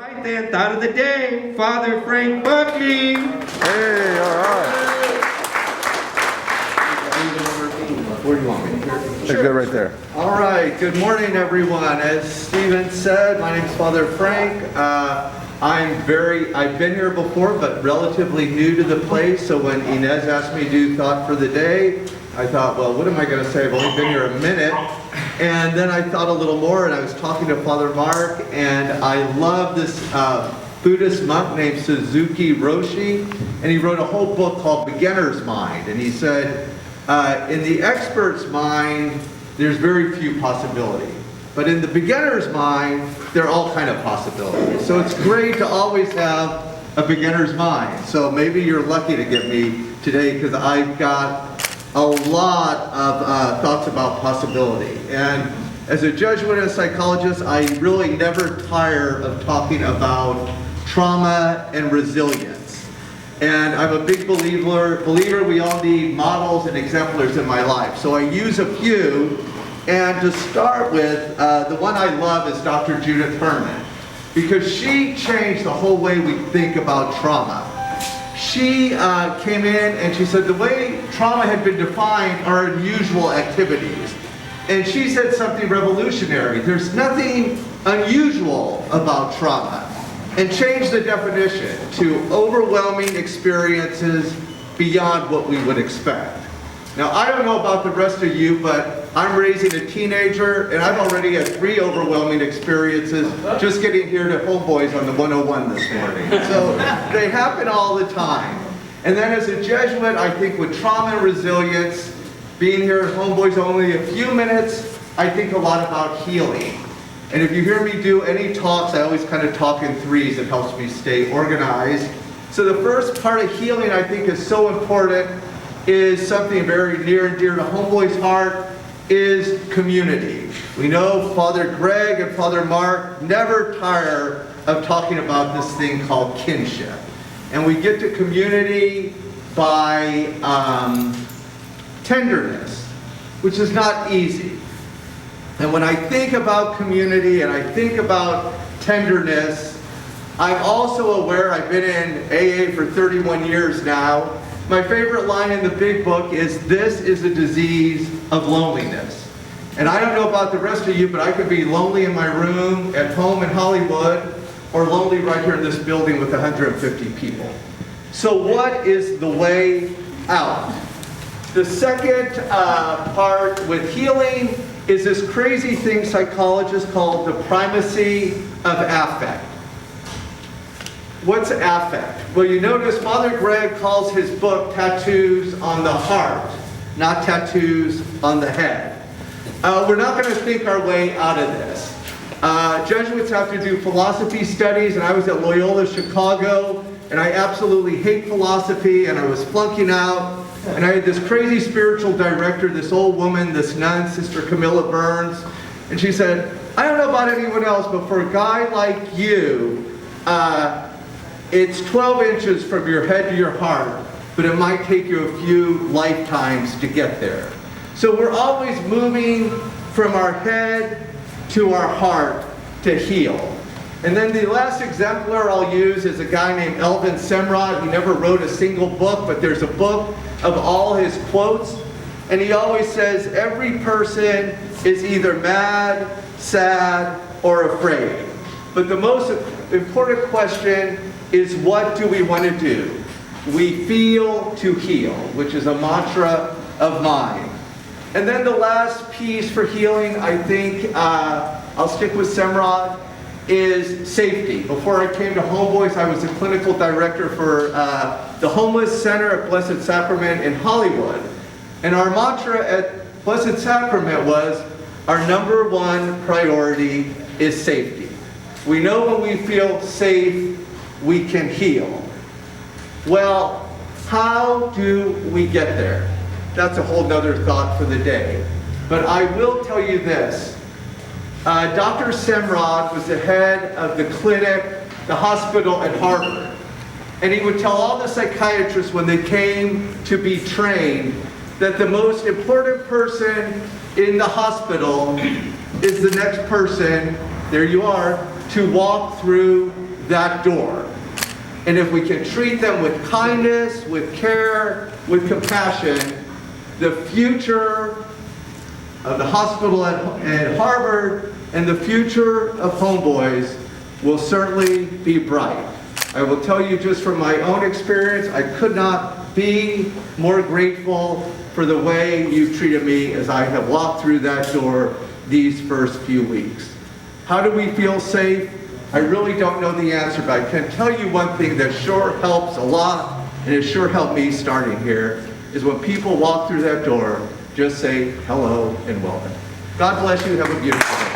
Right then, thought of the day, Father Frank Buckley. Hey, all right. Where do you want me? Sure. Go right there. All right. Good morning, everyone. As Stephen said, my name is Father Frank. I've been here before, but relatively new to the place. So when Inez asked me to do thought for the day, I thought, well, what am I going to say? I've only been here a minute. And then I thought a little more, and I was talking to Father Mark, and I love this Buddhist monk named Suzuki Roshi, and he wrote a whole book called Beginner's Mind. And he said, in the expert's mind, there's very few possibilities. But in the beginner's mind, there are all kind of possibilities. So it's great to always have a beginner's mind. So maybe you're lucky to get me today because I've got a lot of thoughts about possibility. And as a Jesuit and a psychologist, I really never tire of talking about trauma and resilience. And I'm a big believer we all need models and exemplars in my life. So I use a few. And to start with, the one I love is Dr. Judith Herman, because she changed the whole way we think about trauma. She came in and she said the way trauma had been defined are unusual activities. And she said something revolutionary. There's nothing unusual about trauma. And changed the definition to overwhelming experiences beyond what we would expect. Now, I don't know about the rest of you, but I'm raising a teenager, and I've already had 3 overwhelming experiences just getting here to Homeboys on the 101 this morning. So they happen all the time. And then as a Jesuit, I think with trauma and resilience, being here at Homeboys only a few minutes, I think a lot about healing. And if you hear me do any talks, I always kind of talk in threes. It helps me stay organized. So the first part of healing I think is so important is something very near and dear to Homeboy's heart, is community. We know Father Greg and Father Mark never tire of talking about this thing called kinship. And we get to community by tenderness, which is not easy. And when I think about community and I think about tenderness, I'm also aware, I've been in AA for 31 years now. My favorite line in the big book is, "This is a disease of loneliness." And I don't know about the rest of you, but I could be lonely in my room, at home in Hollywood, or lonely right here in this building with 150 people. So what is the way out? The second part with healing is this crazy thing psychologists call the primacy of affect. What's affect? Well, you notice Father Greg calls his book Tattoos on the Heart, not tattoos on the head. We're not going to think our way out of this. Jesuits have to do philosophy studies, and I was at Loyola Chicago, and I absolutely hate philosophy, and I was flunking out. And I had this crazy spiritual director, this old woman, this nun, Sister Camilla Burns, and she said, "I don't know about anyone else, but for a guy like you, it's 12 inches from your head to your heart, but it might take you a few lifetimes to get there." So we're always moving from our head to our heart to heal. And then the last exemplar I'll use is a guy named Elvin Semrod. He never wrote a single book, but there's a book of all his quotes. And he always says, every person is either mad, sad, or afraid. But the most important question is, what do we want to do? We feel to heal, which is a mantra of mine. And then the last piece for healing, I think, I'll stick with Semrod, is safety. Before I came to Homeboys, I was the clinical director for the Homeless Center at Blessed Sacrament in Hollywood. And our mantra at Blessed Sacrament was, our #1 priority is safety. We know when we feel safe, we can heal. Well, how do we get there? That's a whole nother thought for the day. But I will tell you this. Dr. Semrod was the head of the clinic, the hospital at Harvard. And he would tell all the psychiatrists when they came to be trained that the most important person in the hospital is the next person, there you are, to walk through that door. And if we can treat them with kindness, with care, with compassion, the future of the hospital at Harvard and the future of Homeboys will certainly be bright. I will tell you just from my own experience, I could not be more grateful for the way you've treated me as I have walked through that door these first few weeks. How do we feel safe? I really don't know the answer, but I can tell you one thing that sure helps a lot, and it sure helped me starting here, is when people walk through that door, just say hello and welcome. God bless you. Have a beautiful day.